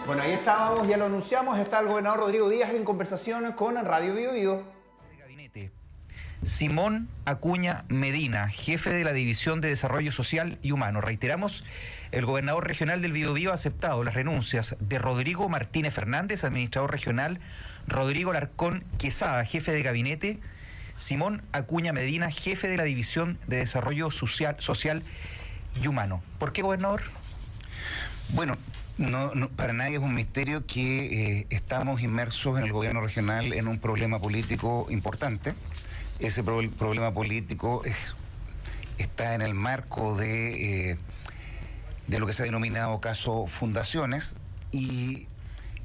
Bueno, ahí estábamos, ya lo anunciamos, está el gobernador Rodrigo Díaz en conversación con Radio Bío Bío. Gabinete. Simón Acuña Medina, jefe de la División de Desarrollo Social y Humano. Reiteramos, el gobernador regional del Biobío ha aceptado las renuncias de Rodrigo Martínez Fernández, administrador regional, Rodrigo Alarcón Quesada, jefe de gabinete, Simón Acuña Medina, jefe de la División de Desarrollo Social y Humano. ¿Por qué, gobernador? Bueno, no, para nadie es un misterio que estamos inmersos en el gobierno regional en un problema político importante. Ese problema político está en el marco de lo que se ha denominado caso Fundaciones y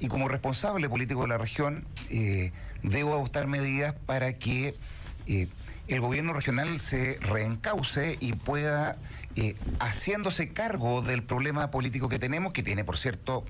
como responsable político de la región debo adoptar medidas para que el gobierno regional se reencauce y pueda, haciéndose cargo del problema político que tenemos, que tiene, por cierto,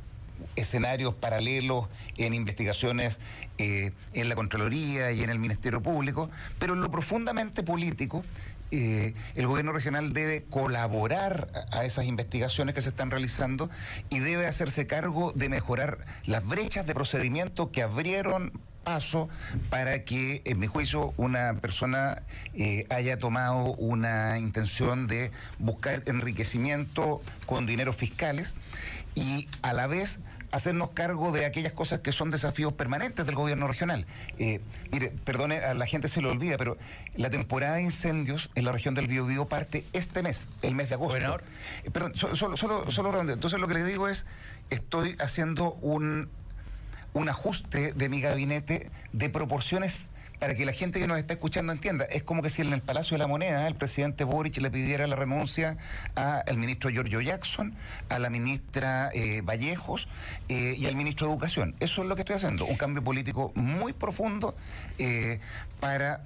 escenarios paralelos en investigaciones en la Contraloría y en el Ministerio Público, pero en lo profundamente político, el gobierno regional debe colaborar a esas investigaciones que se están realizando y debe hacerse cargo de mejorar las brechas de procedimiento que abrieron paso para que, en mi juicio, una persona haya tomado una intención de buscar enriquecimiento con dineros fiscales y a la vez hacernos cargo de aquellas cosas que son desafíos permanentes del gobierno regional. Mire, perdone, a la gente se le olvida, pero la temporada de incendios en la región del Biobío parte este mes, el mes de agosto. Gobernador. Perdón, solo redondeo. Entonces lo que le digo es, estoy haciendo un ajuste de mi gabinete de proporciones para que la gente que nos está escuchando entienda. Es como que si en el Palacio de la Moneda el presidente Boric le pidiera la renuncia al ministro Giorgio Jackson, a la ministra Vallejos y al ministro de Educación. Eso es lo que estoy haciendo, un cambio político muy profundo para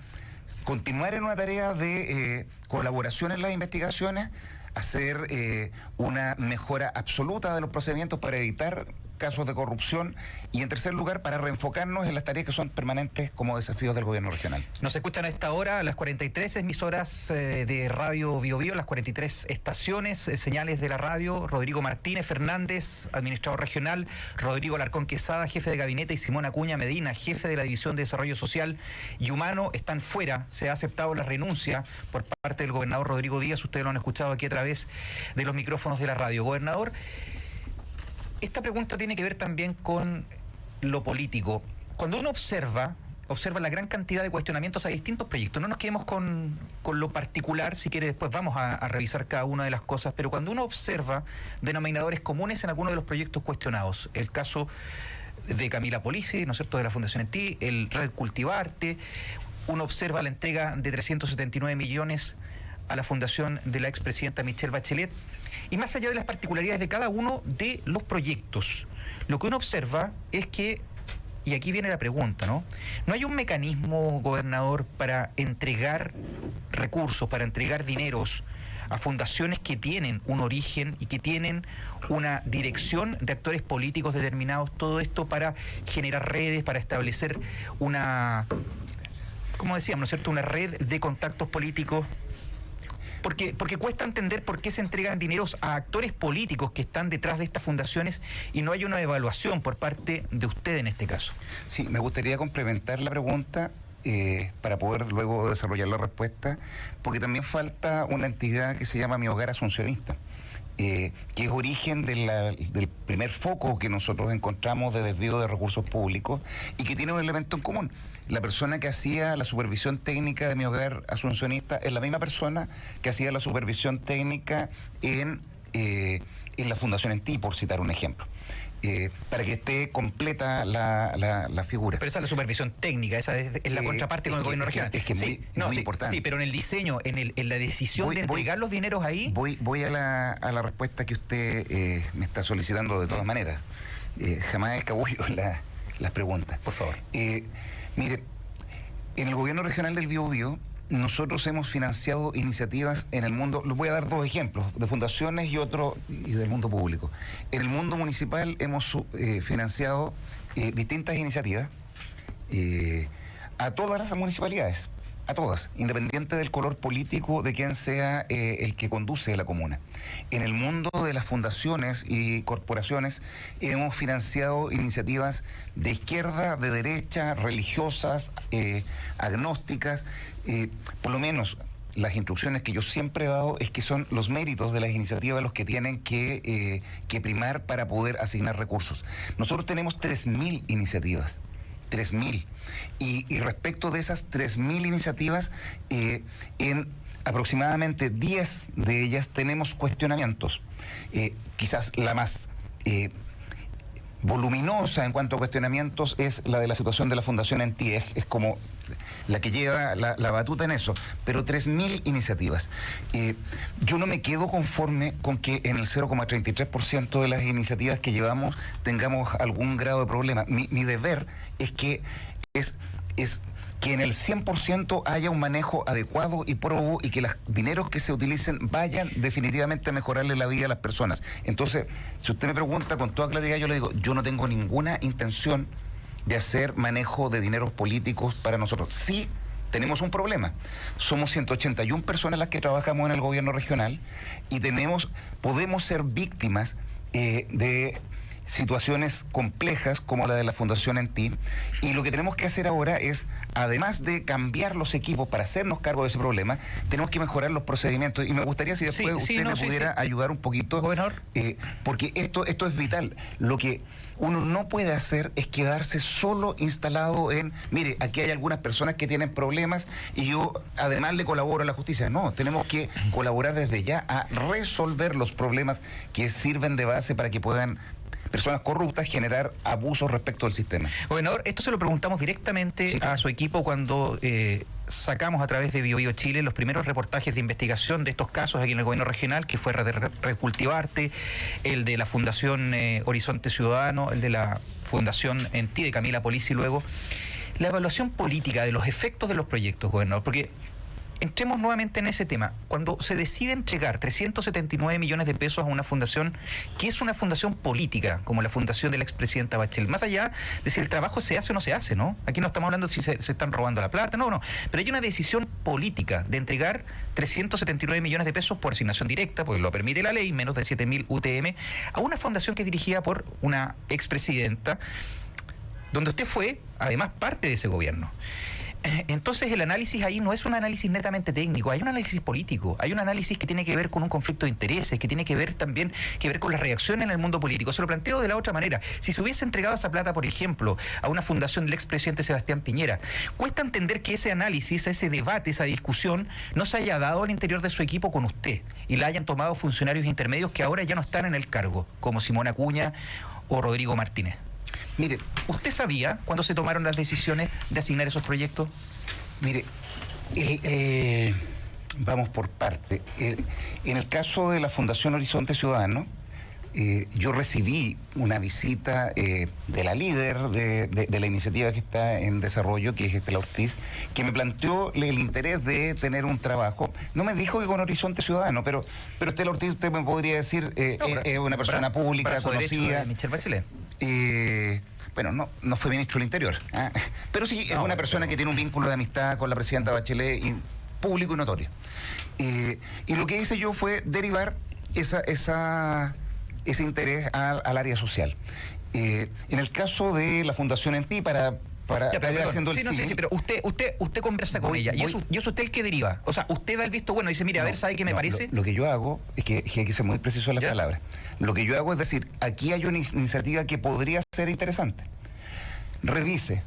continuar en una tarea de colaboración en las investigaciones, hacer una mejora absoluta de los procedimientos para evitar casos de corrupción y, en tercer lugar, para reenfocarnos en las tareas que son permanentes como desafíos del gobierno regional. Nos escuchan a esta hora las 43 emisoras de Radio Biobío, las 43 estaciones, señales de la radio. Rodrigo Martínez Fernández, administrador regional, Rodrigo Alarcón Quesada, jefe de gabinete, y Simón Acuña Medina, jefe de la División de Desarrollo Social y Humano, están fuera. Se ha aceptado la renuncia por parte del gobernador Rodrigo Díaz. Ustedes lo han escuchado aquí a través de los micrófonos de la radio. Gobernador, esta pregunta tiene que ver también con lo político. Cuando uno observa la gran cantidad de cuestionamientos a distintos proyectos, no nos quedemos con lo particular, si quiere después vamos a revisar cada una de las cosas, pero cuando uno observa denominadores comunes en algunos de los proyectos cuestionados, el caso de Camila Polisi, ¿no es cierto?, de la Fundación ENTI, el Red Cultivarte, uno observa la entrega de 379 millones a la fundación de la expresidenta Michelle Bachelet. Y más allá de las particularidades de cada uno de los proyectos, lo que uno observa es que, y aquí viene la pregunta, ¿no? ¿No hay un mecanismo, gobernador, para entregar recursos, para entregar dineros a fundaciones que tienen un origen y que tienen una dirección de actores políticos determinados? Todo esto para generar redes, para establecer una, como decíamos, ¿no es cierto?, una red de contactos políticos. Porque cuesta entender por qué se entregan dineros a actores políticos que están detrás de estas fundaciones y no hay una evaluación por parte de usted en este caso. Sí, me gustaría complementar la pregunta para poder luego desarrollar la respuesta, porque también falta una entidad que se llama Mi Hogar Asuncionista, que es origen del primer foco que nosotros encontramos de desvío de recursos públicos y que tiene un elemento en común. La persona que hacía la supervisión técnica de Mi Hogar Asuncionista es la misma persona que hacía la supervisión técnica en la Fundación ENTI, por citar un ejemplo. Para que esté completa la figura. Pero esa es la supervisión técnica, esa es la contraparte con el gobierno regional. Es que sí, muy importante. Sí, pero en el diseño, en la decisión de entregar los dineros ahí... Voy a la respuesta que usted me está solicitando de todas maneras. Jamás escabullo las preguntas. Por favor. Mire, en el gobierno regional del Biobío, nosotros hemos financiado iniciativas en el mundo, les voy a dar dos ejemplos, de fundaciones y otro y del mundo público. En el mundo municipal hemos financiado distintas iniciativas a todas las municipalidades. a todas, independiente del color político de quien sea el que conduce la comuna. En el mundo de las fundaciones y corporaciones hemos financiado iniciativas de izquierda, de derecha, religiosas, agnósticas, por lo menos. Las instrucciones que yo siempre he dado es que son los méritos de las iniciativas los que tienen que primar para poder asignar recursos. Nosotros tenemos 3.000 iniciativas, 3.000. Y respecto de esas 3.000 iniciativas, en aproximadamente 10 de ellas tenemos cuestionamientos. Quizás la más voluminosa en cuanto a cuestionamientos es la de la situación de la Fundación ENTI, es como la que lleva la batuta en eso, pero 3.000 iniciativas. Yo no me quedo conforme con que en el 0,33% de las iniciativas que llevamos tengamos algún grado de problema. Mi deber es que que en el 100% haya un manejo adecuado y probo y que los dineros que se utilicen vayan definitivamente a mejorarle la vida a las personas. Entonces, si usted me pregunta con toda claridad, yo le digo, yo no tengo ninguna intención de hacer manejo de dineros políticos para nosotros. Sí, tenemos un problema. Somos 181 personas las que trabajamos en el gobierno regional y podemos ser víctimas de situaciones complejas como la de la Fundación ENTI, y lo que tenemos que hacer ahora es, además de cambiar los equipos para hacernos cargo de ese problema, tenemos que mejorar los procedimientos, y me gustaría si después usted me pudiera ayudar un poquito, gobernador, porque esto es vital. Lo que uno no puede hacer es quedarse solo instalado en, mire, aquí hay algunas personas que tienen problemas y yo además le colaboro a la justicia. No, tenemos que colaborar desde ya a resolver los problemas que sirven de base para que puedan personas corruptas generar abusos respecto al sistema. Gobernador, esto se lo preguntamos directamente a su equipo cuando sacamos a través de BioBio Chile los primeros reportajes de investigación de estos casos aquí en el gobierno regional, que fue Red Cultivarte, el de la Fundación Horizonte Ciudadano, el de la Fundación ENTI de Camila Polisi, luego la evaluación política de los efectos de los proyectos, gobernador, porque entremos nuevamente en ese tema. Cuando se decide entregar 379 millones de pesos a una fundación que es una fundación política, como la fundación de la expresidenta Bachelet, más allá de si el trabajo se hace o no se hace, ¿no? Aquí no estamos hablando de si se están robando la plata, no. Pero hay una decisión política de entregar 379 millones de pesos por asignación directa, porque lo permite la ley, menos de 7.000 UTM, a una fundación que es dirigida por una expresidenta, donde usted fue, además, parte de ese gobierno. Entonces el análisis ahí no es un análisis netamente técnico, hay un análisis político, hay un análisis que tiene que ver con un conflicto de intereses, que tiene que ver también con la reacción en el mundo político. Se lo planteo de la otra manera. Si se hubiese entregado esa plata, por ejemplo, a una fundación del expresidente Sebastián Piñera, cuesta entender que ese análisis, ese debate, esa discusión no se haya dado al interior de su equipo con usted y la hayan tomado funcionarios intermedios que ahora ya no están en el cargo, como Simón Acuña o Rodrigo Martínez. Mire, ¿usted sabía cuándo se tomaron las decisiones de asignar esos proyectos? Mire, vamos por parte. En el caso de la Fundación Horizonte Ciudadano, yo recibí una visita de la líder de la iniciativa que está en desarrollo, que es Estela Ortiz, que me planteó el interés de tener un trabajo. No me dijo que con Horizonte Ciudadano, pero Estela Ortiz, usted me podría decir, es una persona pública, conocida. De Michelle Bachelet. Bueno, no fue ministro del Interior, pero sí es una persona que tiene un vínculo de amistad con la presidenta Bachelet, público y notorio. Y lo que hice yo fue derivar ese interés al área social. En el caso de la Fundación ENTI, para haciendo el sí, pero usted conversa con ella y es usted el que deriva. O sea, usted da el visto bueno y dice, mire, a ver, ¿sabe qué me parece? Lo que yo hago es que hay que ser muy preciso en las palabras. Lo que yo hago es decir, aquí hay una iniciativa que podría ser interesante. Revise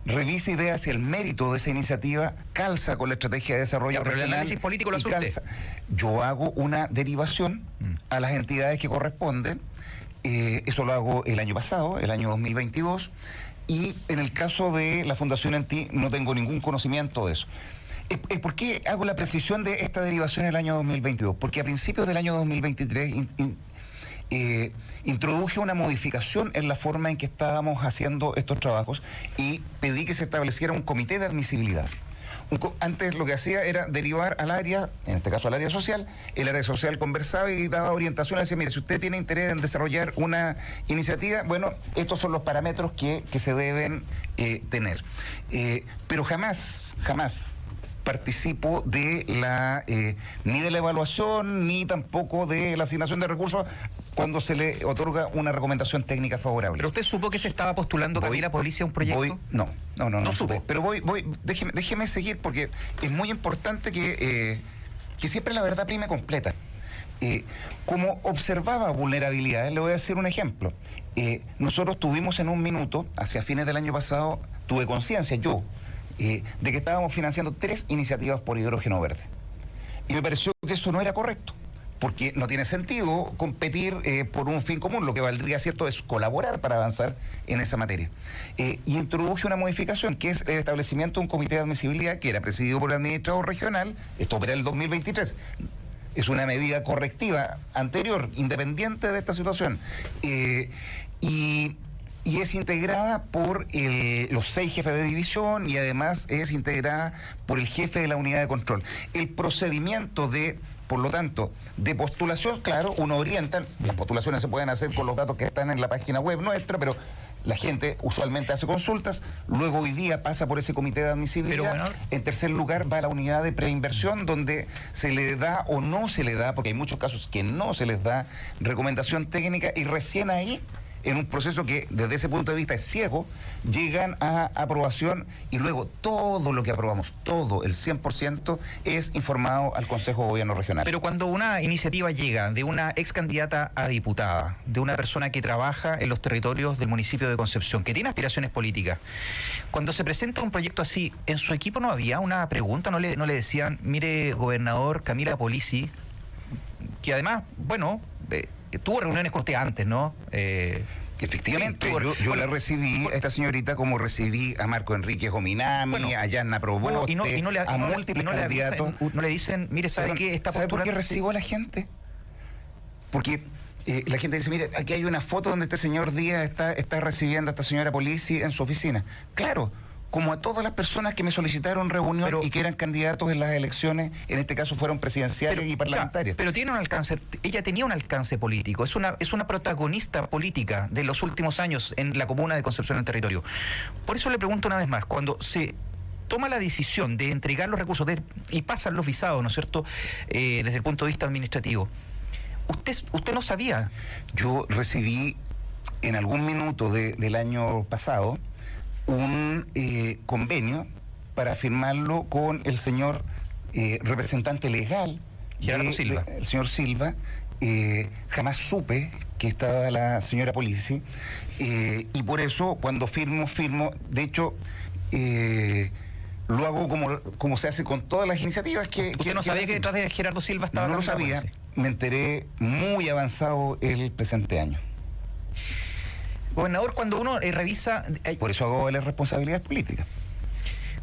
y vea si el mérito de esa iniciativa calza con la estrategia de desarrollo regional. Pero el análisis político lo hace usted. Yo hago una derivación a las entidades que corresponden. Eso lo hago el año pasado, el año 2022. Y en el caso de la Fundación ENTI no tengo ningún conocimiento de eso. ¿Por qué hago la precisión de esta derivación en el año 2022? Porque a principios del año 2023 introduje una modificación en la forma en que estábamos haciendo estos trabajos y pedí que se estableciera un comité de admisibilidad. Antes lo que hacía era derivar al área, en este caso al área social. El área social conversaba y daba orientación, decía, mire, si usted tiene interés en desarrollar una iniciativa, bueno, estos son los parámetros que se deben tener. Pero jamás participo de ni de la evaluación ni tampoco de la asignación de recursos cuando se le otorga una recomendación técnica favorable. ¿Pero usted supo que se estaba postulando Camila Polici a un proyecto? No supe. Pero déjeme seguir porque es muy importante que siempre la verdad prime completa. Como observaba vulnerabilidades, le voy a decir un ejemplo. Nosotros tuvimos en un minuto, hacia fines del año pasado, tuve conciencia yo, de que estábamos financiando 3 iniciativas por hidrógeno verde. Y me pareció que eso no era correcto, porque no tiene sentido competir por un fin común. Lo que valdría, cierto, es colaborar para avanzar en esa materia. Y introduje una modificación, que es el establecimiento de un comité de admisibilidad que era presidido por el administrador regional. Esto opera el 2023. Es una medida correctiva anterior, independiente de esta situación. Y es integrada por los 6 jefes de división y además es integrada por el jefe de la unidad de control. El procedimiento por lo tanto, de postulación, claro, uno orienta, las postulaciones se pueden hacer con los datos que están en la página web nuestra, pero la gente usualmente hace consultas, luego hoy día pasa por ese comité de admisibilidad. Pero bueno, en tercer lugar va a la unidad de preinversión, donde se le da o no se le da, porque hay muchos casos que no se les da recomendación técnica, y recién ahí, en un proceso que desde ese punto de vista es ciego, llegan a aprobación y luego todo lo que aprobamos, todo, el 100%, es informado al Consejo de Gobierno Regional. Pero cuando una iniciativa llega de una ex candidata a diputada, de una persona que trabaja en los territorios del municipio de Concepción, que tiene aspiraciones políticas, cuando se presenta un proyecto así, ¿en su equipo no había una pregunta? ¿No le decían, mire, gobernador, Camila Polici, que además, bueno, tuvo reuniones con usted antes, ¿no? Efectivamente, sí, yo la recibí a esta señorita como recibí a Marco Enrique Gominami, a Yanna Proboste, a múltiples candidatos. No le dicen, mire, ¿sabe qué? ¿Sabe por qué recibo a la gente? Porque la gente dice, mire, aquí hay una foto donde este señor Díaz está recibiendo a esta señora Polici en su oficina. Claro, como a todas las personas que me solicitaron reunión y que eran candidatos en las elecciones, en este caso fueron presidenciales y parlamentarias. Pero tiene un alcance, ella tenía un alcance político, es una protagonista política de los últimos años en la comuna de Concepción del Territorio. Por eso le pregunto una vez más, cuando se toma la decisión de entregar los recursos y pasan los visados, ¿no es cierto?, desde el punto de vista administrativo, ¿usted no sabía? Yo recibí en algún minuto del año pasado un convenio para firmarlo con el señor representante legal, Gerardo Silva. El señor Silva. Jamás supe que estaba la señora Polici, y por eso cuando firmo, de hecho, lo hago como se hace con todas las iniciativas que... ¿Usted no sabía que detrás de Gerardo Silva estaba? No lo sabía, me enteré muy avanzado el presente año. Gobernador, cuando uno revisa... Por eso hago la responsabilidad política.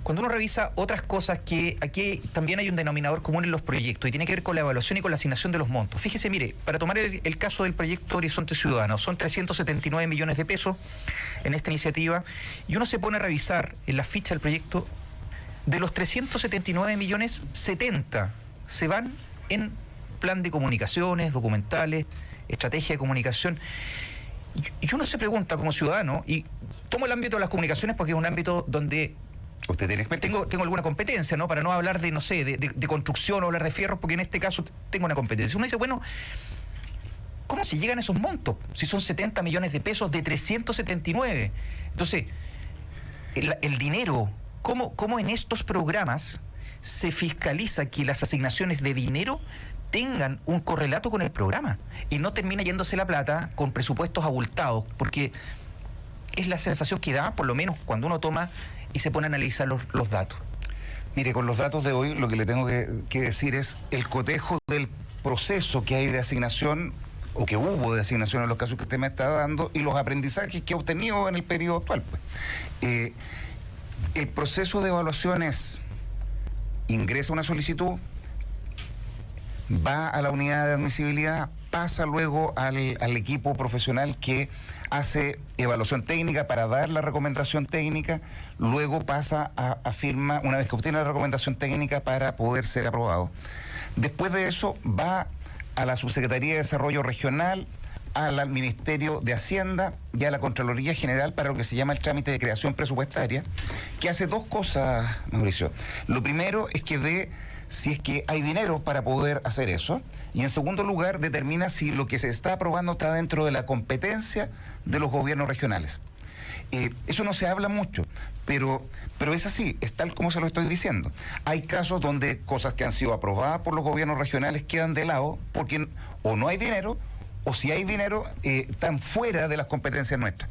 Cuando uno revisa otras cosas, que aquí también hay un denominador común en los proyectos y tiene que ver con la evaluación y con la asignación de los montos. Fíjese, mire, para tomar el caso del proyecto Horizonte Ciudadano, son 379 millones de pesos en esta iniciativa, y uno se pone a revisar en la ficha del proyecto, de los 379 millones, 70 se van en plan de comunicaciones, documentales, estrategia de comunicación. Y uno se pregunta como ciudadano, y tomo el ámbito de las comunicaciones porque es un ámbito donde usted tiene experiencia. Tengo alguna competencia, ¿no? Para no hablar de, no sé, de construcción o hablar de fierros, porque en este caso tengo una competencia. Uno dice, bueno, ¿cómo se llegan a esos montos? Si son 70 millones de pesos de 379. Entonces, el dinero, ¿cómo en estos programas se fiscaliza que las asignaciones de dinero tengan un correlato con el programa y no termina yéndose la plata con presupuestos abultados? Porque es la sensación que da, por lo menos cuando uno toma y se pone a analizar los datos. Mire, con los datos de hoy lo que le tengo que decir es el cotejo del proceso que hay de asignación, o que hubo de asignación en los casos que usted me está dando, y los aprendizajes que ha obtenido en el periodo actual. Pues. El proceso de evaluación es: ingresa una solicitud, va a la unidad de admisibilidad, pasa luego al equipo profesional que hace evaluación técnica para dar la recomendación técnica, luego pasa a firma una vez que obtiene la recomendación técnica para poder ser aprobado. Después de eso va a la Subsecretaría de Desarrollo Regional, al Ministerio de Hacienda, y a la Contraloría General para lo que se llama el trámite de creación presupuestaria, que hace dos cosas, Mauricio. Lo primero es que ve si es que hay dinero para poder hacer eso, y en segundo lugar determina si lo que se está aprobando está dentro de la competencia de los gobiernos regionales. Eso no se habla mucho, pero es así, es tal como se lo estoy diciendo. Hay casos donde cosas que han sido aprobadas por los gobiernos regionales quedan de lado porque o no hay dinero, o si hay dinero, están fuera de las competencias nuestras.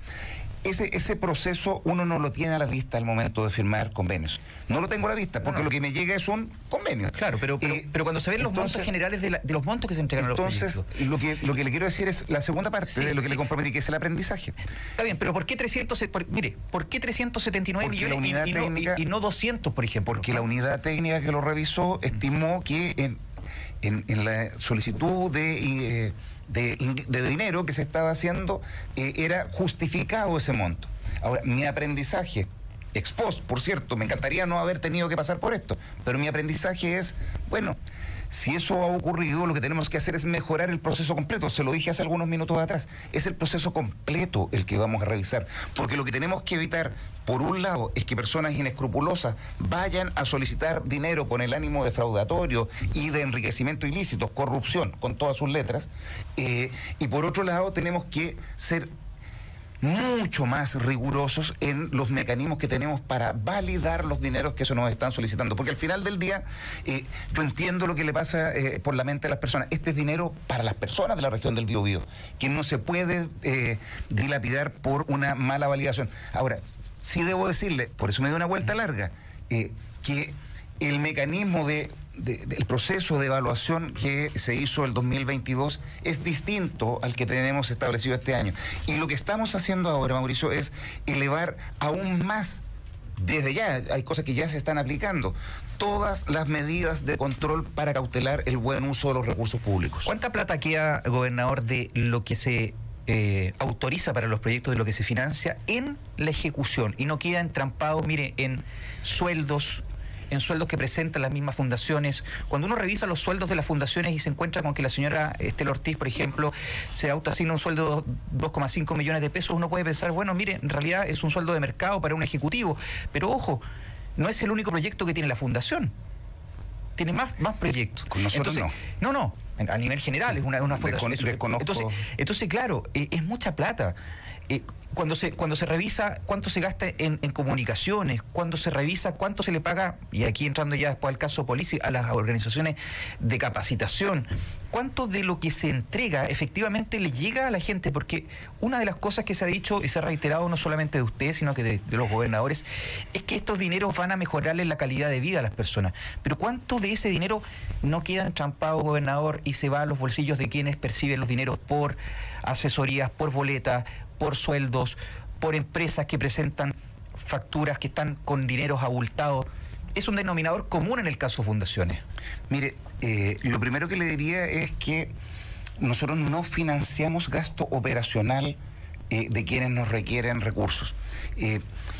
Ese proceso uno no lo tiene a la vista al momento de firmar convenios. No lo tengo a la vista, porque lo que me llega es un convenio. Claro, pero cuando se ven los montos generales de los montos que se entregan a los proyectos. Entonces, lo que le quiero decir es la segunda parte de lo que le comprometí, que es el aprendizaje. Está bien, pero ¿por qué 379 millones y no 200, por ejemplo? Porque la unidad técnica que lo revisó estimó que en la solicitud de dinero que se estaba haciendo, era justificado ese monto. Ahora, mi aprendizaje, ex post, por cierto, me encantaría no haber tenido que pasar por esto, pero mi aprendizaje es, bueno, si eso ha ocurrido, lo que tenemos que hacer es mejorar el proceso completo. Se lo dije hace algunos minutos atrás. Es el proceso completo el que vamos a revisar. Porque lo que tenemos que evitar, por un lado, es que personas inescrupulosas vayan a solicitar dinero con el ánimo defraudatorio y de enriquecimiento ilícito, corrupción, con todas sus letras. Y por otro lado, tenemos que ser mucho más rigurosos en los mecanismos que tenemos para validar los dineros que se nos están solicitando. Porque al final del día, yo entiendo lo que le pasa por la mente a las personas. Este es dinero para las personas de la región del Biobío, que no se puede dilapidar por una mala validación. Ahora, sí debo decirle, por eso me dio una vuelta larga, que el mecanismo del proceso de evaluación que se hizo el 2022 es distinto al que tenemos establecido este año. Y lo que estamos haciendo ahora, Mauricio, es elevar aún más, desde ya, hay cosas que ya se están aplicando, todas las medidas de control para cautelar el buen uso de los recursos públicos. ¿Cuánta plata queda, gobernador, de lo que se autoriza para los proyectos, de lo que se financia en la ejecución, y no queda entrampado, mire, en sueldos que presentan las mismas fundaciones? Cuando uno revisa los sueldos de las fundaciones y se encuentra con que la señora Estela Ortiz, por ejemplo, se autoasigna un sueldo de 2,5 millones de pesos, uno puede pensar, bueno, mire, en realidad es un sueldo de mercado para un ejecutivo, pero ojo, no es el único proyecto que tiene la fundación. Tiene más proyectos. Con nosotros. Entonces, no, a nivel general, sí, es una fundación. Entonces, claro, es mucha plata. Cuando se revisa cuánto se gasta en comunicaciones, cuando se revisa cuánto se le paga, y aquí entrando ya después al caso Polici, a las organizaciones de capacitación, cuánto de lo que se entrega efectivamente le llega a la gente, porque una de las cosas que se ha dicho y se ha reiterado no solamente de ustedes, sino que de los gobernadores, es que estos dineros van a mejorarle la calidad de vida a las personas. Pero cuánto de ese dinero no queda entrampado, gobernador, y se va a los bolsillos de quienes perciben los dineros por asesorías, por boletas, por sueldos, por empresas que presentan facturas que están con dineros abultados. Es un denominador común en el caso de fundaciones. Mire, lo primero que le diría es que nosotros no financiamos gasto operacional de quienes nos requieren recursos.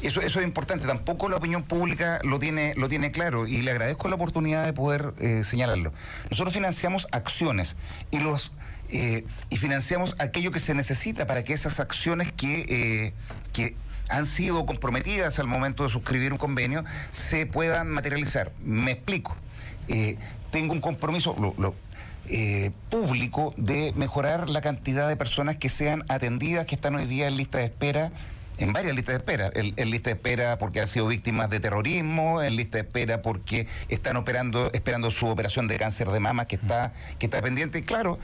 Eso es importante. Tampoco la opinión pública lo tiene claro, y le agradezco la oportunidad de poder señalarlo. Nosotros financiamos acciones y financiamos aquello que se necesita para que esas acciones que han sido comprometidas al momento de suscribir un convenio se puedan materializar. Me explico. Tengo un compromiso público de mejorar la cantidad de personas que sean atendidas, que están hoy día en lista de espera, en varias listas de espera, en lista de espera porque han sido víctimas de terrorismo, en lista de espera porque están esperando su operación de cáncer de mama que está pendiente. Y claro,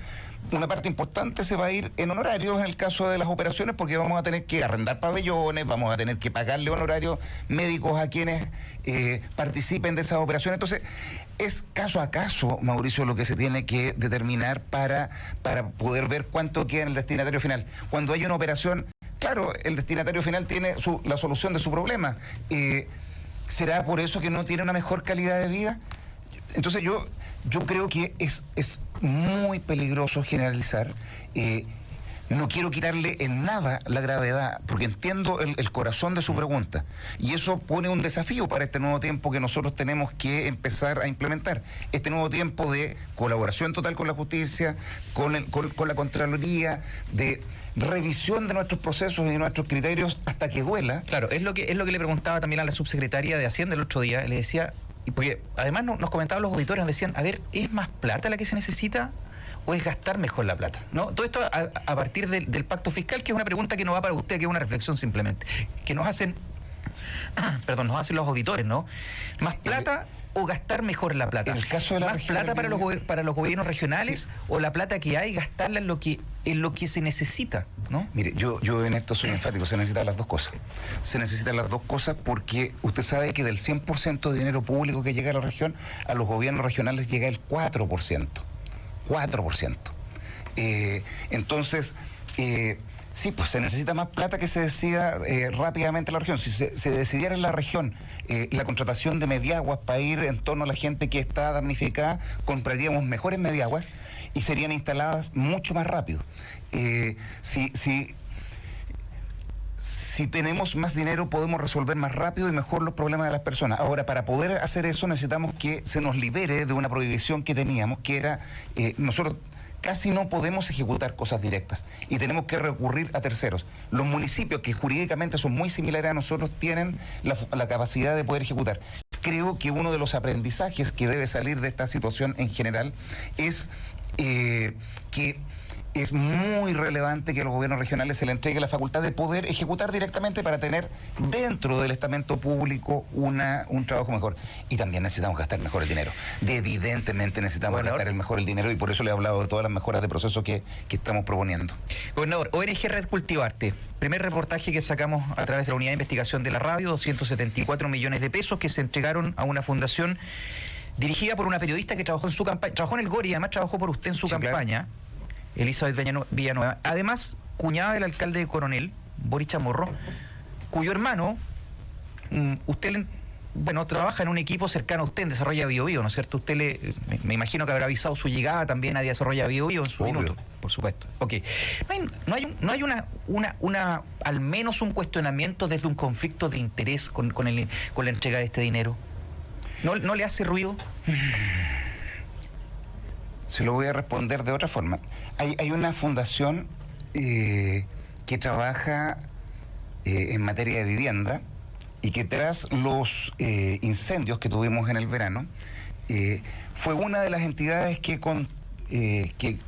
una parte importante se va a ir en honorarios en el caso de las operaciones, porque vamos a tener que arrendar pabellones, vamos a tener que pagarle honorarios médicos a quienes participen de esas operaciones. Entonces, es caso a caso, Mauricio, lo que se tiene que determinar para poder ver cuánto queda en el destinatario final. Cuando hay una operación, claro, el destinatario final tiene la solución de su problema. ¿Será por eso que no tiene una mejor calidad de vida? Entonces yo creo que es muy peligroso generalizar. no quiero quitarle en nada la gravedad, porque entiendo el corazón de su pregunta. Y eso pone un desafío para este nuevo tiempo que nosotros tenemos que empezar a implementar. Este nuevo tiempo de colaboración total con la justicia, con la Contraloría, de revisión de nuestros procesos y de nuestros criterios hasta que duela. Claro, es lo que le preguntaba también a la subsecretaria de Hacienda el otro día. Le decía, y porque además nos comentaban los auditores, nos decían, a ver, ¿es más plata la que se necesita o es gastar mejor la plata? ¿No? Todo esto a partir del pacto fiscal, que es una pregunta que no va para usted, que es una reflexión simplemente, que nos hacen nos hacen los auditores, ¿no? ¿Más plata o gastar mejor la plata? En el caso de la ¿Más plata para los gobiernos regionales, sí, o la plata que hay gastarla en lo que se necesita, ¿no? Mire, yo en esto soy enfático, se necesitan las dos cosas. Se necesitan las dos cosas porque usted sabe que del 100% de dinero público que llega a la región, a los gobiernos regionales llega el 4%. 4%. Entonces, sí, pues se necesita más plata que se decida rápidamente en la región. Si se decidiera en la región la contratación de mediaguas para ir en torno a la gente que está damnificada, compraríamos mejores mediaguas y serían instaladas mucho más rápido. Si tenemos más dinero podemos resolver más rápido y mejor los problemas de las personas. Ahora, para poder hacer eso necesitamos que se nos libere de una prohibición que teníamos, que era nosotros casi no podemos ejecutar cosas directas y tenemos que recurrir a terceros. Los municipios, que jurídicamente son muy similares a nosotros, tienen la capacidad de poder ejecutar. Creo que uno de los aprendizajes que debe salir de esta situación en general es que es muy relevante que a los gobiernos regionales se le entregue la facultad de poder ejecutar directamente para tener dentro del estamento público un trabajo mejor. Y también necesitamos gastar mejor el dinero. Evidentemente necesitamos gastar el dinero y por eso le he hablado de todas las mejoras de proceso que estamos proponiendo. Gobernador, ONG Red Cultivarte, primer reportaje que sacamos a través de la unidad de investigación de la radio, 274 millones de pesos que se entregaron a una fundación dirigida por una periodista que trabajó en su campaña, trabajó en el GORI y además trabajó por usted en su campaña. Claro. Elizabeth Villanueva, además cuñada del alcalde de Coronel, Boris Chamorro, cuyo hermano, usted trabaja en un equipo cercano a usted en Desarrolla Biobío, ¿no es cierto? Usted me imagino que habrá avisado su llegada también a Desarrolla Biobío en su minuto, por supuesto. Ok. ¿No hay una al menos un cuestionamiento desde un conflicto de interés con la entrega de este dinero? ¿No le hace ruido? Se lo voy a responder de otra forma. Hay una fundación que trabaja en materia de vivienda y que tras los incendios que tuvimos en el verano, fue una de las entidades que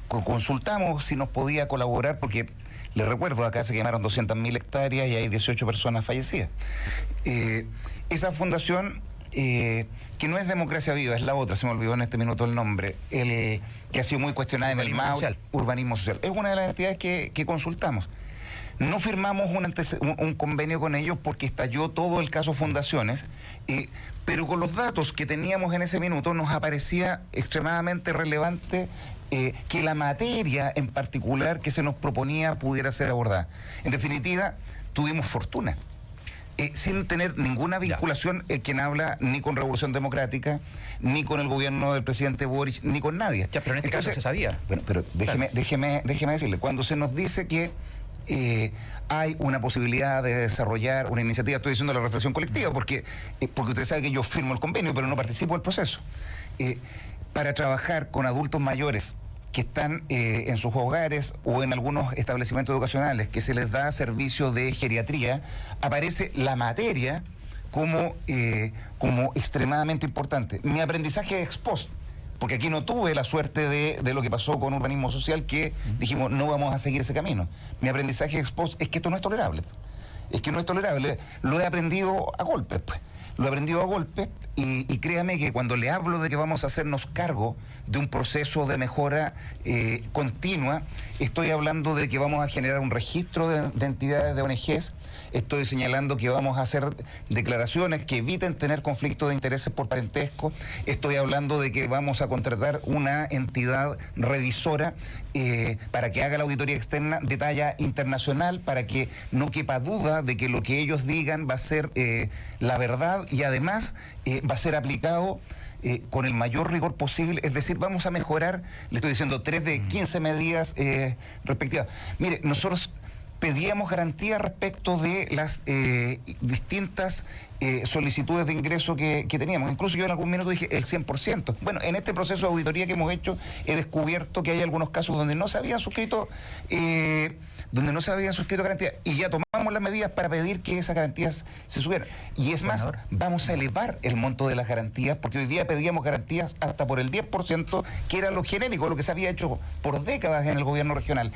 consultamos si nos podía colaborar, porque les recuerdo, acá se quemaron 200.000 hectáreas y hay 18 personas fallecidas. Esa fundación, que no es Democracia Viva, es la otra, se me olvidó en este minuto el nombre, que ha sido muy cuestionada en el MAU, Urbanismo Social. Es una de las entidades que consultamos. No firmamos un convenio con ellos porque estalló todo el caso Fundaciones, pero con los datos que teníamos en ese minuto nos aparecía extremadamente relevante que la materia en particular que se nos proponía pudiera ser abordada. En definitiva, tuvimos fortuna. Sin tener ninguna vinculación, quien habla ni con Revolución Democrática, ni con el gobierno del presidente Boric, ni con nadie. Ya, pero en este caso se sabía. Bueno, pero déjeme decirle, cuando se nos dice que hay una posibilidad de desarrollar una iniciativa, estoy diciendo la reflexión colectiva, porque usted sabe que yo firmo el convenio, pero no participo del proceso, para trabajar con adultos mayores que están en sus hogares o en algunos establecimientos educacionales que se les da servicio de geriatría, aparece la materia como extremadamente importante. Mi aprendizaje es ex post, porque aquí no tuve la suerte de lo que pasó con Urbanismo Social, que dijimos no vamos a seguir ese camino. Mi aprendizaje ex post es que esto no es tolerable. Es que no es tolerable. Lo he aprendido a golpes, pues. Lo he aprendido a golpes y créame que cuando le hablo de que vamos a hacernos cargo de un proceso de mejora continua, estoy hablando de que vamos a generar un registro de entidades de ONGs, estoy señalando que vamos a hacer declaraciones que eviten tener conflictos de intereses por parentesco, estoy hablando de que vamos a contratar una entidad revisora para que haga la auditoría externa de talla internacional, para que no quepa duda de que lo que ellos digan va a ser la verdad y además va a ser aplicado con el mayor rigor posible, es decir, vamos a mejorar, le estoy diciendo, 3 de 15 medidas respectivas. Mire, nosotros pedíamos garantías respecto de las distintas solicitudes de ingreso que teníamos. Incluso yo en algún minuto dije el 100%. Bueno, en este proceso de auditoría que hemos hecho he descubierto que hay algunos casos donde no se habían suscrito garantías, y ya tomamos las medidas para pedir que esas garantías se subieran. Y es más, vamos a elevar el monto de las garantías, porque hoy día pedíamos garantías hasta por el 10%, que era lo genérico, lo que se había hecho por décadas en el gobierno regional.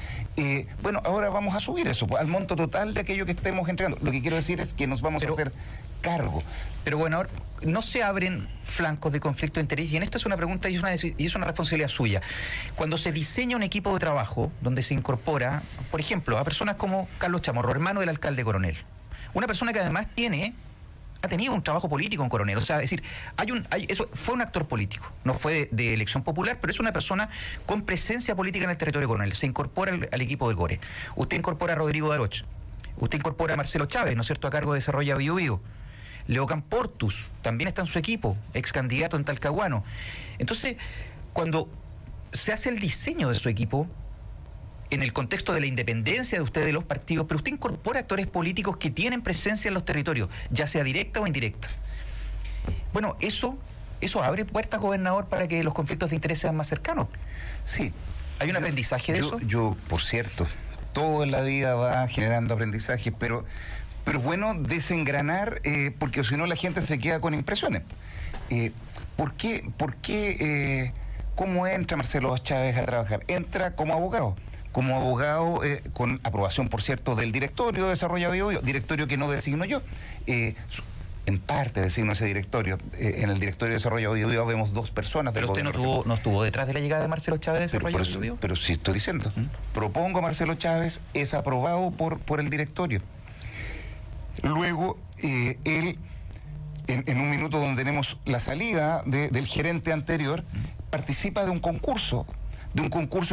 Bueno, ahora vamos a subir eso al monto total de aquello que estemos entregando. Lo que quiero decir es que nos vamos a hacer cargo. Pero bueno, no se abren flancos de conflicto de interés, y en esto es una pregunta y es una responsabilidad suya. Cuando se diseña un equipo de trabajo donde se incorpora, por ejemplo, a personas como Carlos Chamorro, hermano del alcalde Coronel, una persona que además ha tenido un trabajo político en Coronel, o sea, es decir, eso fue un actor político, no fue de elección popular, pero es una persona con presencia política en el territorio de Coronel, se incorpora al equipo del GORE. Usted incorpora a Rodrigo Daroch, usted incorpora a Marcelo Chávez, ¿no es cierto?, a cargo de Desarrollo Bío Bío. Leocan Portus también está en su equipo, ex candidato en Talcahuano. Entonces, cuando se hace el diseño de su equipo, en el contexto de la independencia de usted de los partidos, pero usted incorpora actores políticos que tienen presencia en los territorios, ya sea directa o indirecta. Bueno, eso abre puertas, gobernador, para que los conflictos de interés sean más cercanos. Sí. ¿Hay un aprendizaje de eso? Yo, por cierto, todo en la vida va generando aprendizaje, pero es bueno desengranar, porque si no la gente se queda con impresiones. ¿Por qué cómo entra Marcelo Chávez a trabajar? Entra como abogado con aprobación, por cierto, del directorio de Desarrollo Bío Bío, directorio que no designo yo. En parte designo ese directorio. En el directorio de Desarrollo Bío Bío vemos 2 personas. Pero usted no estuvo detrás de la llegada de Marcelo Chávez de Desarrollo Bío Bío. Pero sí estoy diciendo. Propongo a Marcelo Chávez, es aprobado por el directorio. Luego, él, en un minuto donde tenemos la salida del gerente anterior, participa de un concurso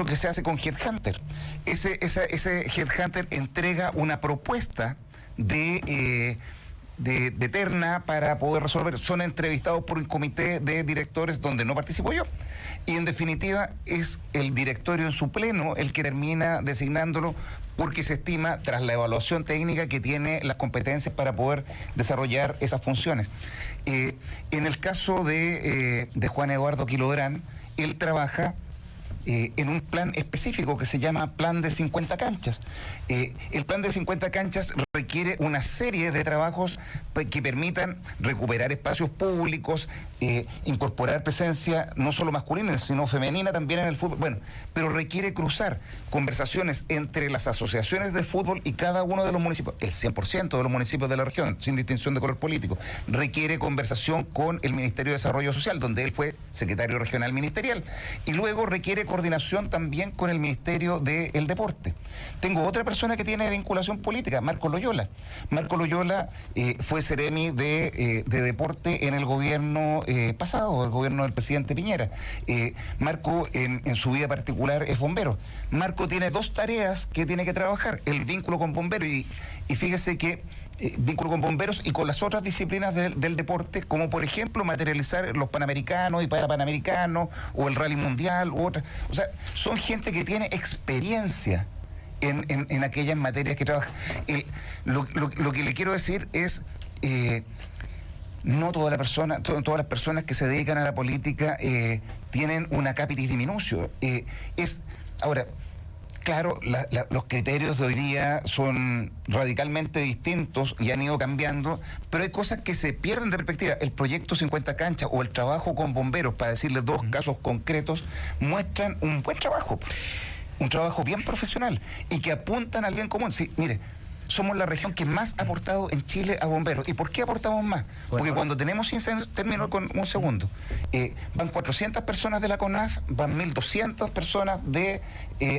que se hace con Headhunter. Ese Headhunter entrega una propuesta de terna para poder resolver. Son entrevistados por un comité de directores donde no participo yo. Y en definitiva es el directorio en su pleno el que termina designándolo, porque se estima, tras la evaluación técnica, que tiene las competencias para poder desarrollar esas funciones. En el caso de Juan Eduardo Quilodrán, él trabaja en un plan específico que se llama Plan de 50 Canchas. El Plan de 50 Canchas requiere una serie de trabajos que permitan recuperar espacios públicos, incorporar presencia no solo masculina, sino femenina también en el fútbol. Bueno, pero requiere cruzar conversaciones entre las asociaciones de fútbol y cada uno de los municipios, el 100% de los municipios de la región, sin distinción de color político. Requiere conversación con el Ministerio de Desarrollo Social, donde él fue secretario regional ministerial, y luego requiere coordinación también con el Ministerio del Deporte. Tengo otra persona que tiene vinculación política, Marco Loyola. Marco Loyola fue seremi de deporte en el gobierno pasado, el gobierno del presidente Piñera. Marco, en su vida particular, es bombero. Marco tiene 2 tareas que tiene que trabajar: el vínculo con bomberos, y fíjese que vínculo con bomberos y con las otras disciplinas del deporte, como por ejemplo materializar los panamericanos y parapanamericanos, o el rally mundial, u otras. O sea, son gente que tiene experiencia en aquellas materias que trabaja. Lo que le quiero decir es, no todas las personas que se dedican a la política tienen una capitis diminutio. Ahora, claro, los criterios de hoy día son radicalmente distintos y han ido cambiando, pero hay cosas que se pierden de perspectiva. El proyecto 50 Canchas o el trabajo con bomberos, para decirles 2 casos concretos, muestran un buen trabajo, un trabajo bien profesional y que apuntan al bien común. Sí, mire, somos la región que más ha aportado en Chile a bomberos. ¿Y por qué aportamos más? Porque cuando tenemos incendios, termino con un segundo, van 400 personas de la CONAF, van 1.200 personas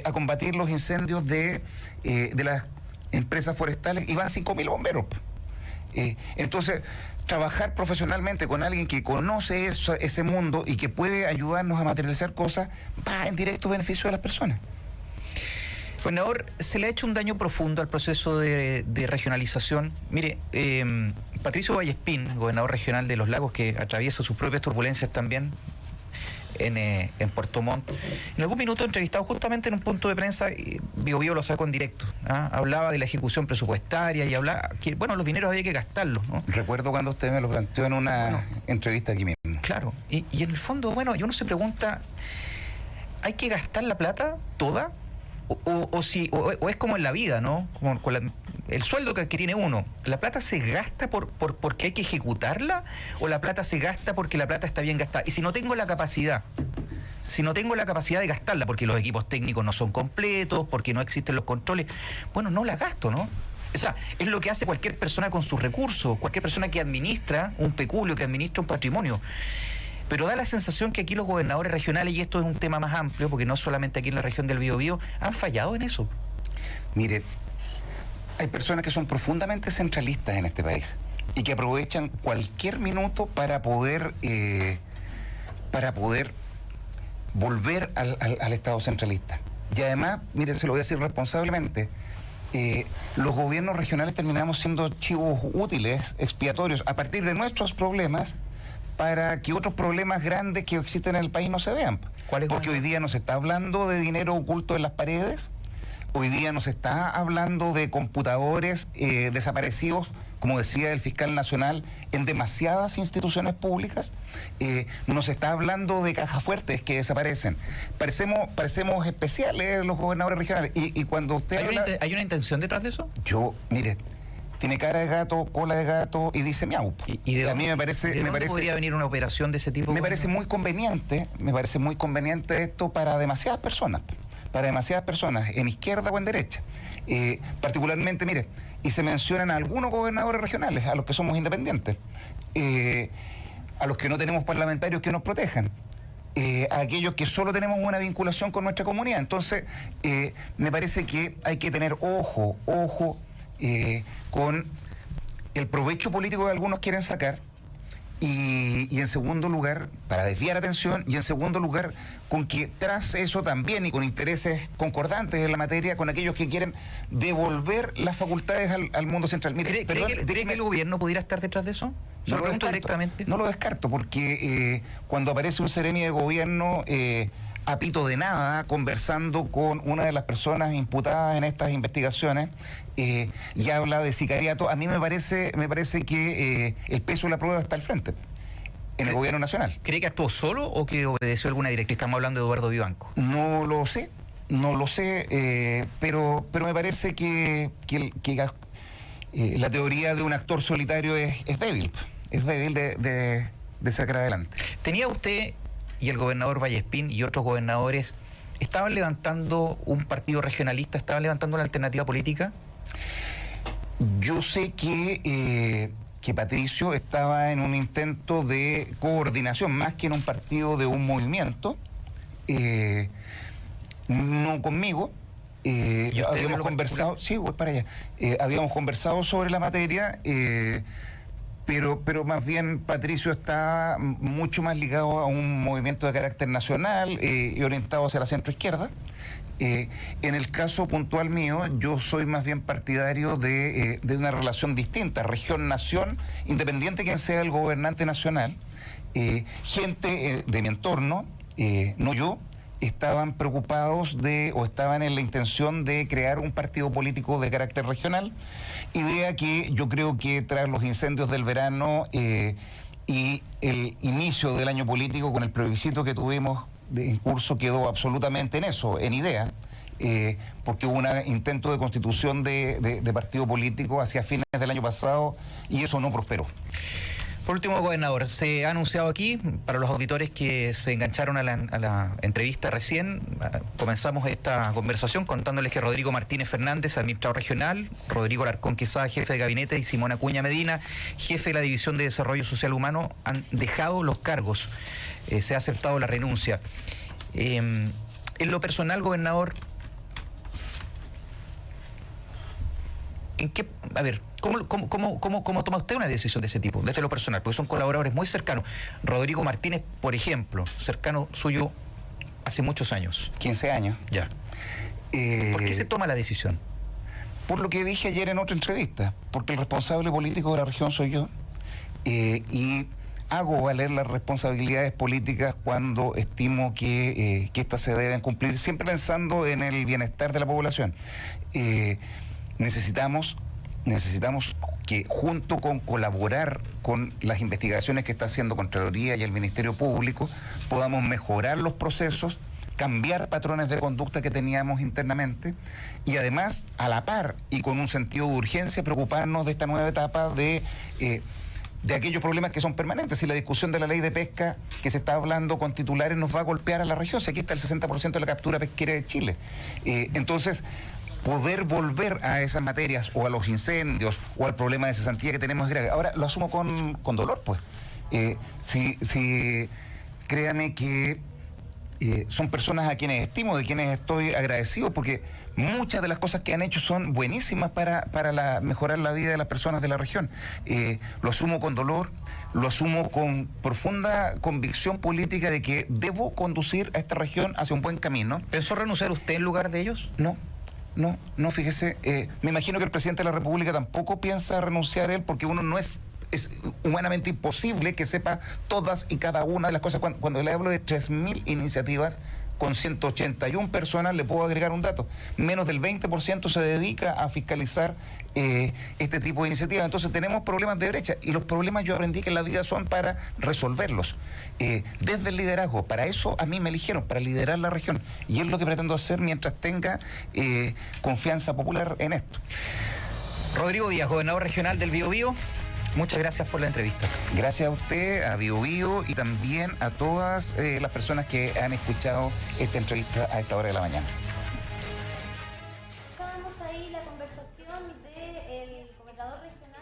a combatir los incendios de las empresas forestales, y van 5.000 bomberos. Entonces, trabajar profesionalmente con alguien que conoce ese mundo y que puede ayudarnos a materializar cosas, va en directo beneficio de las personas. Gobernador, se le ha hecho un daño profundo al proceso de regionalización. Mire, Patricio Vallespín, gobernador regional de Los Lagos, que atraviesa sus propias turbulencias también en Puerto Montt, en algún minuto entrevistado justamente en un punto de prensa, Bio Bio lo sacó en directo, ¿ah? Hablaba de la ejecución presupuestaria y hablaba que, bueno, los dineros había que gastarlos, ¿no? Recuerdo cuando usted me lo planteó en una entrevista aquí mismo. Claro, y en el fondo, bueno, uno se pregunta, ¿hay que gastar la plata toda? O es como en la vida, ¿no? Como con el sueldo que tiene uno, ¿la plata se gasta porque hay que ejecutarla? ¿O la plata se gasta porque la plata está bien gastada? Y si no tengo la capacidad de gastarla, porque los equipos técnicos no son completos, porque no existen los controles, bueno, no la gasto, ¿no? O sea, es lo que hace cualquier persona con sus recursos, cualquier persona que administra un peculio, que administra un patrimonio. Pero da la sensación que aquí los gobernadores regionales, y esto es un tema más amplio, porque no solamente aquí en la región del Biobío, han fallado en eso. Mire, hay personas que son profundamente centralistas en este país y que aprovechan cualquier minuto para poder volver al Estado centralista. Y además, mire, se lo voy a decir responsablemente, los gobiernos regionales terminamos siendo chivos útiles, expiatorios, a partir de nuestros problemas, para que otros problemas grandes que existen en el país no se vean. Porque hoy día nos está hablando de dinero oculto en las paredes, hoy día nos está hablando de computadores desaparecidos, como decía el fiscal nacional, en demasiadas instituciones públicas, nos está hablando de cajas fuertes que desaparecen. Parecemos especiales los gobernadores regionales. Y cuando usted ¿Hay una intención detrás de eso? Mire, tiene cara de gato, cola de gato y dice miau. ¿Y a mí me parece... ¿De dónde podría venir una operación de ese tipo? Me parece muy conveniente esto para demasiadas personas, en izquierda o en derecha. Particularmente, mire, y se mencionan a algunos gobernadores regionales, a los que somos independientes, a los que no tenemos parlamentarios que nos protejan, a aquellos que solo tenemos una vinculación con nuestra comunidad. Entonces, me parece que hay que tener ojo con el provecho político que algunos quieren sacar, y en segundo lugar, para desviar atención, y en segundo lugar, con que tras eso también, y con intereses concordantes en la materia, con aquellos que quieren devolver las facultades al mundo central. Mire, ¿Cree que el gobierno pudiera estar detrás de eso? No lo pregunto directamente. No lo descarto, porque cuando aparece un seremi de gobierno a pito de nada, conversando con una de las personas imputadas en estas investigaciones, y habla de sicariato, a mí me parece que el peso de la prueba está al frente, en el gobierno nacional. ¿Cree que actuó solo o que obedeció alguna directriz? Estamos hablando de Eduardo Vivanco. No lo sé, pero me parece que la teoría de un actor solitario es débil de sacar adelante. ¿Tenía usted y el gobernador Vallespín y otros gobernadores estaban levantando un partido regionalista, estaban levantando una alternativa política? Yo sé que Patricio estaba en un intento de coordinación, más que en un partido, de un movimiento, no conmigo. Habíamos conversado, sí, voy para allá. Habíamos conversado sobre la materia, pero más bien Patricio está mucho más ligado a un movimiento de carácter nacional y orientado hacia la centroizquierda. En el caso puntual mío, yo soy más bien partidario de una relación distinta, región-nación, independiente de quién sea el gobernante nacional. Gente de mi entorno, no yo, estaban preocupados o estaban en la intención de crear un partido político de carácter regional, idea que yo creo que tras los incendios del verano y el inicio del año político, con el plebiscito que tuvimos en curso, quedó absolutamente en eso, en idea, porque hubo un intento de constitución de partido político hacia fines del año pasado y eso no prosperó. Por último, gobernador, se ha anunciado aquí, para los auditores que se engancharon a la entrevista recién, comenzamos esta conversación contándoles que Rodrigo Martínez Fernández, administrador regional, Rodrigo Alarcón Quesada, jefe de gabinete, y Simón Acuña Medina, jefe de la División de Desarrollo Social Humano, han dejado los cargos. Se ha aceptado la renuncia. En lo personal, gobernador, ¿cómo toma usted una decisión de ese tipo, desde lo personal? Porque son colaboradores muy cercanos. Rodrigo Martínez, por ejemplo, cercano suyo hace muchos años. 15 años. Ya. ¿Por qué se toma la decisión? Por lo que dije ayer en otra entrevista, porque el responsable político de la región soy yo, y hago valer las responsabilidades políticas cuando estimo que éstas se deben cumplir, siempre pensando en el bienestar de la población. Necesitamos que junto con colaborar con las investigaciones que está haciendo Contraloría y el Ministerio Público, podamos mejorar los procesos, cambiar patrones de conducta que teníamos internamente y además, a la par y con un sentido de urgencia, preocuparnos de esta nueva etapa de aquellos problemas que son permanentes. Si la discusión de la ley de pesca que se está hablando con titulares nos va a golpear a la región, si aquí está el 60% de la captura pesquera de Chile. Entonces, poder volver a esas materias o a los incendios o al problema de cesantía que tenemos es grave. Ahora lo asumo con dolor, pues. Créame que son personas a quienes estimo, de quienes estoy agradecido, porque muchas de las cosas que han hecho son buenísimas para mejorar la vida de las personas de la región. Lo asumo con dolor, lo asumo con profunda convicción política de que debo conducir a esta región hacia un buen camino. ¿Pensó renunciar usted en lugar de ellos? No, fíjese, me imagino que el presidente de la República tampoco piensa renunciar él, porque uno no es humanamente imposible que sepa todas y cada una de las cosas. Cuando le hablo de 3.000 iniciativas con 181 personas, le puedo agregar un dato. Menos del 20% se dedica a fiscalizar este tipo de iniciativas. Entonces tenemos problemas de brecha, y los problemas yo aprendí que en la vida son para resolverlos. Desde el liderazgo, para eso a mí me eligieron, para liderar la región. Y es lo que pretendo hacer mientras tenga confianza popular en esto. Rodrigo Díaz, gobernador regional del Biobío, muchas gracias por la entrevista. Gracias a usted, a Biobío, y también a todas las personas que han escuchado esta entrevista a esta hora de la mañana. Estábamos ahí la conversación del gobernador regional.